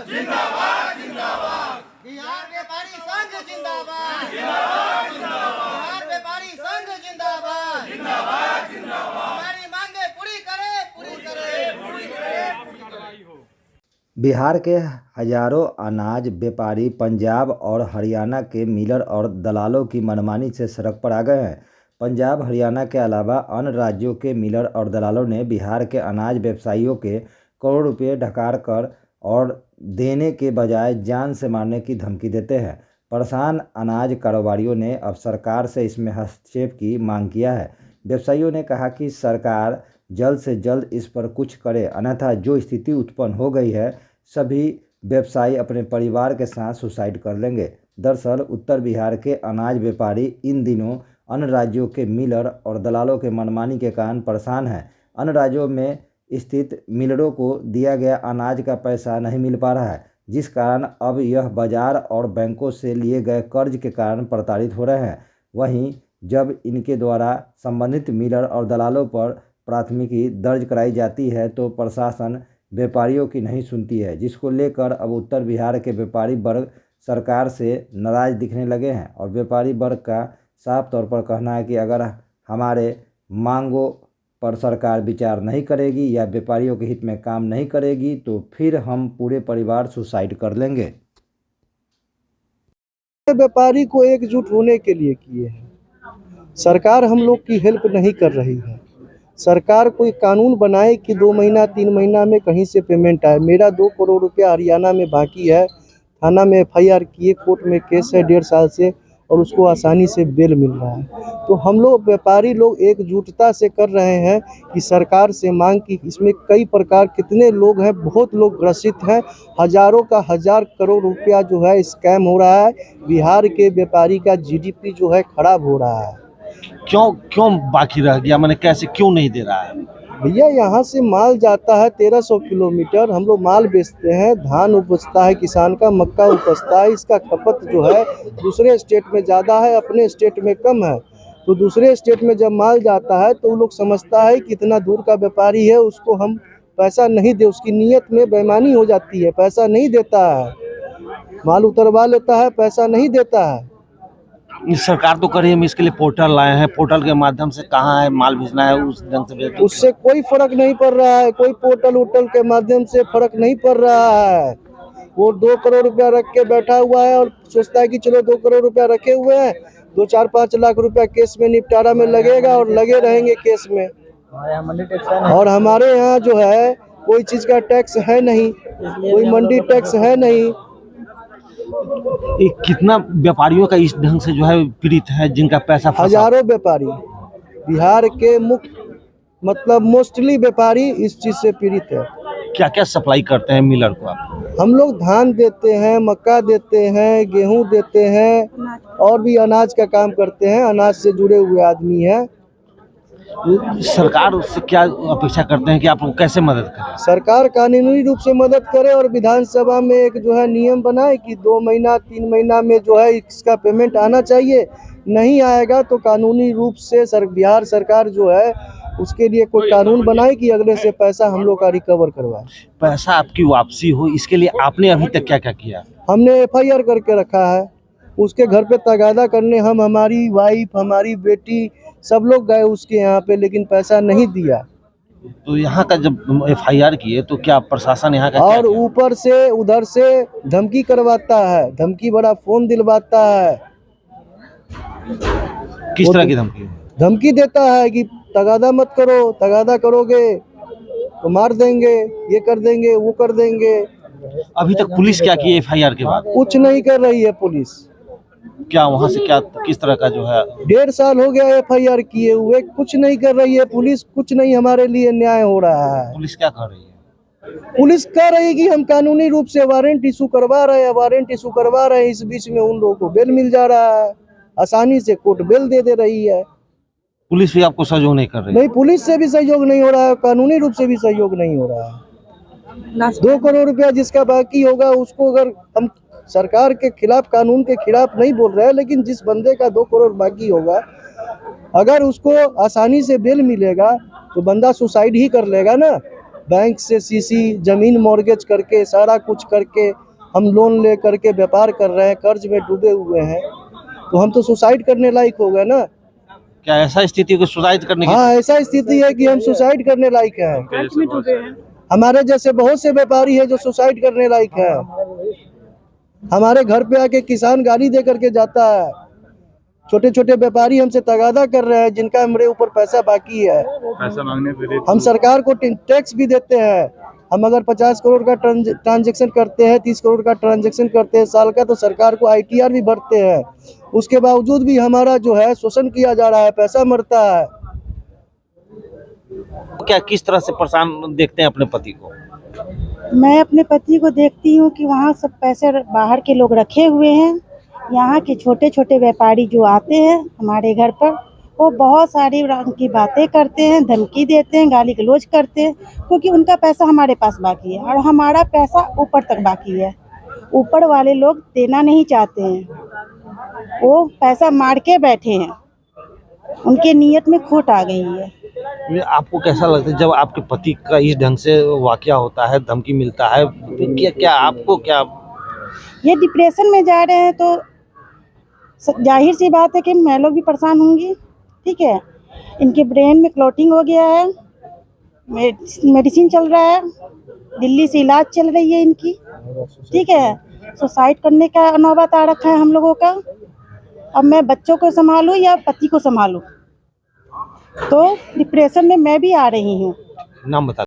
जिंदाबाद जिंदाबाद। बिहार व्यापारी संघ जिंदाबाद जिंदाबाद जिंदाबाद। बिहार व्यापारी संघ जिंदाबाद जिंदाबाद जिंदाबाद। हमारी मांगे पूरी करे पूरी करे। बिहार के हजारों अनाज व्यापारी पंजाब और हरियाणा के मिलर और दलालों की मनमानी से सड़क पर आ गए हैं। पंजाब हरियाणा के अलावा अन्य राज्यों के मिलर और दलालों ने बिहार के अनाज व्यवसायियों के करोड़ रुपए ढकार कर और देने के बजाय जान से मारने की धमकी देते हैं। परेशान अनाज कारोबारियों ने अब सरकार से इसमें हस्तक्षेप की मांग किया है। व्यवसायियों ने कहा कि सरकार जल्द से जल्द इस पर कुछ करे, अन्यथा जो स्थिति उत्पन्न हो गई है सभी व्यवसायी अपने परिवार के साथ सुसाइड कर लेंगे। दरअसल उत्तर बिहार के अनाज व्यापारी इन दिनों अन्य राज्यों के मिलर और दलालों के मनमानी के कारण परेशान हैं। अन्य राज्यों में स्थित मिलरों को दिया गया अनाज का पैसा नहीं मिल पा रहा है, जिस कारण अब यह बाजार और बैंकों से लिए गए कर्ज के कारण प्रताड़ित हो रहे हैं। वहीं जब इनके द्वारा संबंधित मिलर और दलालों पर प्राथमिकी दर्ज कराई जाती है तो प्रशासन व्यापारियों की नहीं सुनती है, जिसको लेकर अब उत्तर बिहार के व्यापारी वर्ग सरकार से नाराज दिखने लगे हैं। और व्यापारी वर्ग का साफ तौर पर कहना है कि अगर हमारे मांगों पर सरकार विचार नहीं करेगी या व्यापारियों के हित में काम नहीं करेगी तो फिर हम पूरे परिवार सुसाइड कर लेंगे। व्यापारी को एकजुट होने के लिए किए हैं। सरकार हम लोग की हेल्प नहीं कर रही है। सरकार कोई कानून बनाए कि 2 महीना 3 महीना में कहीं से पेमेंट आए। मेरा 2 करोड़ रुपया हरियाणा में बाकी है, थाना में FIR किए, कोर्ट में केस है 1.5 साल से और उसको आसानी से बेल मिल रहा है। तो हम लोग व्यापारी लोग एकजुटता से कर रहे हैं कि सरकार से मांग की इसमें कई प्रकार कितने लोग हैं, बहुत लोग ग्रसित हैं। हजारों का हजार करोड़ रुपया जो है स्कैम हो रहा है। बिहार के व्यापारी का GDP जो है खराब हो रहा है। क्यों बाकी रह गया, मैंने कैसे क्यों नहीं दे रहा है? भैया यहाँ से माल जाता है 1300 किलोमीटर, हम लोग माल बेचते हैं, धान उपजता है किसान का, मक्का उपजता है, इसका खपत जो है दूसरे स्टेट में ज़्यादा है, अपने स्टेट में कम है। तो दूसरे स्टेट में जब माल जाता है तो वो लोग समझता है कि इतना दूर का व्यापारी है, उसको हम पैसा नहीं दे, उसकी नीयत में बेईमानी हो जाती है, पैसा नहीं देता है, माल उतरवा लेता है, पैसा नहीं देता है। सरकार तो करे हम इसके लिए पोर्टल लाए हैं, पोर्टल के माध्यम से कहाँ है माल भेजना है उस ढंग से भेज। उससे कोई फर्क नहीं पड़ रहा है, कोई पोर्टल वोटल के माध्यम से फर्क नहीं पड़ रहा है। वो 2 करोड़ रुपया रख के बैठा हुआ है और सोचता है कि चलो 2 करोड़ रुपया रखे हुए हैं, 2-4-5 लाख रुपया केस में निपटारा में लगेगा और लगे रहेंगे केस में। और हमारे यहाँ जो है कोई चीज़ का टैक्स है नहीं, कोई मंडी टैक्स है नहीं। कितना व्यापारियों का इस ढंग से जो है पीड़ित है, जिनका पैसा हजारों व्यापारी बिहार के मतलब मोस्टली व्यापारी इस चीज से पीड़ित है। क्या क्या सप्लाई करते हैं मिलर को आप? हम लोग धान देते हैं, मक्का देते हैं, गेहूं देते हैं और भी अनाज का काम करते हैं। अनाज से जुड़े हुए आदमी हैं। सरकार उससे क्या अपेक्षा करते हैं कि आप कैसे मदद करें? सरकार कानूनी रूप से मदद करे और विधानसभा में एक जो है नियम बनाए कि 2 महीना 3 महीना में जो है इसका पेमेंट आना चाहिए। नहीं आएगा तो कानूनी रूप से बिहार सरकार जो है उसके लिए कोई कानून बनाए कि अगले से पैसा हम लोग का रिकवर करवाए। पैसा आपकी वापसी हो, इसके लिए आपने अभी तक क्या क्या किया? हमने FIR करके रखा है, उसके घर पे तगादा करने हम, हमारी वाइफ, हमारी बेटी सब लोग गए उसके यहाँ पे, लेकिन पैसा नहीं दिया। तो यहाँ का जब FIR किए तो क्या प्रशासन यहाँ का और ऊपर से उधर से धमकी करवाता है, धमकी बड़ा फोन दिलवाता है। किस तरह की धमकी? धमकी देता है कि तगादा मत करो, तगादा करोगे तो मार देंगे, ये कर देंगे, वो कर देंगे। अभी तक पुलिस क्या की FIR के बाद? कुछ नहीं कर रही है पुलिस। क्या वहाँ से क्या किस तरह का जो है? 1.5 साल हो गया FIR किए हुए, कुछ नहीं कर रही है पुलिस, कुछ नहीं हमारे लिए न्याय हो रहा है। पुलिस क्या कर रही है? पुलिस कह रही है कि हम कानूनी रूप से वारंट इशू करवा रहे हैं, वारंट इशू करवा रहे हैं। इस बीच में उन लोगों को बेल मिल जा रहा है, आसानी से कोर्ट बेल दे रही है। पुलिस भी आपको सहयोग नहीं कर रही? नहीं, पुलिस से भी सहयोग नहीं हो रहा है, कानूनी रूप से भी सहयोग नहीं हो रहा है। 2 करोड़ रुपया जिसका बाकी होगा उसको, अगर हम सरकार के खिलाफ, कानून के खिलाफ नहीं बोल रहे हैं, लेकिन जिस बंदे का 2 करोड़ बाकी होगा अगर उसको आसानी से बेल मिलेगा तो बंदा सुसाइड ही कर लेगा ना। बैंक से सीसी जमीन मॉर्गेज करके सारा कुछ करके हम लोन ले करके व्यापार कर रहे हैं, कर्ज में डूबे हुए हैं, तो हम तो सुसाइड करने लायक हो गए ना। क्या ऐसा स्थिति को सुसाइड करने की? हाँ, ऐसा स्थिति है कि हम सुसाइड करने लायक है। हमारे जैसे बहुत से व्यापारी हैं जो सुसाइड करने लायक है। हमारे घर पे आके किसान गाली दे करके जाता है। छोटे छोटे व्यापारी हमसे तगादा कर रहे हैं जिनका हमारे ऊपर पैसा बाकी है। पैसा मांगने पे हम सरकार को टैक्स भी देते हैं। हम अगर 50 करोड़ का ट्रांजैक्शन करते हैं, 30 करोड़ का ट्रांजैक्शन करते हैं साल का, तो सरकार को ITR भी भरते हैं। उसके बावजूद भी हमारा जो है शोषण किया जा रहा है, पैसा मरता है। क्या किस तरह से परेशान देखते हैं अपने पति को? मैं अपने पति को देखती हूँ कि वहाँ सब पैसे बाहर के लोग रखे हुए हैं। यहाँ के छोटे छोटे व्यापारी जो आते हैं हमारे घर पर, वो बहुत सारी रंग की बातें करते हैं, धमकी देते हैं, गाली गलौज करते हैं, क्योंकि उनका पैसा हमारे पास बाकी है और हमारा पैसा ऊपर तक बाकी है। ऊपर वाले लोग देना नहीं चाहते हैं, वो पैसा मार के बैठे हैं, उनके नीयत में खोट आ गई है। ये आपको कैसा लगता है जब आपके पति का इस ढंग से वाकया होता है, धमकी मिलता है, क्या आपको क्या? ये डिप्रेशन में जा रहे हैं तो जाहिर सी बात है कि मैं लोग भी परेशान होंगी। ठीक है, इनके ब्रेन में क्लॉटिंग हो गया है, मेडिसिन चल रहा है, दिल्ली से इलाज चल रही है इनकी। ठीक है, सुसाइड करने का नौबत आ रखा है हम लोगों का। अब मैं बच्चों को संभालूं या पति को संभालूं, तो डिप्रेशन में मैं भी आ रही हूँ। नाम बता।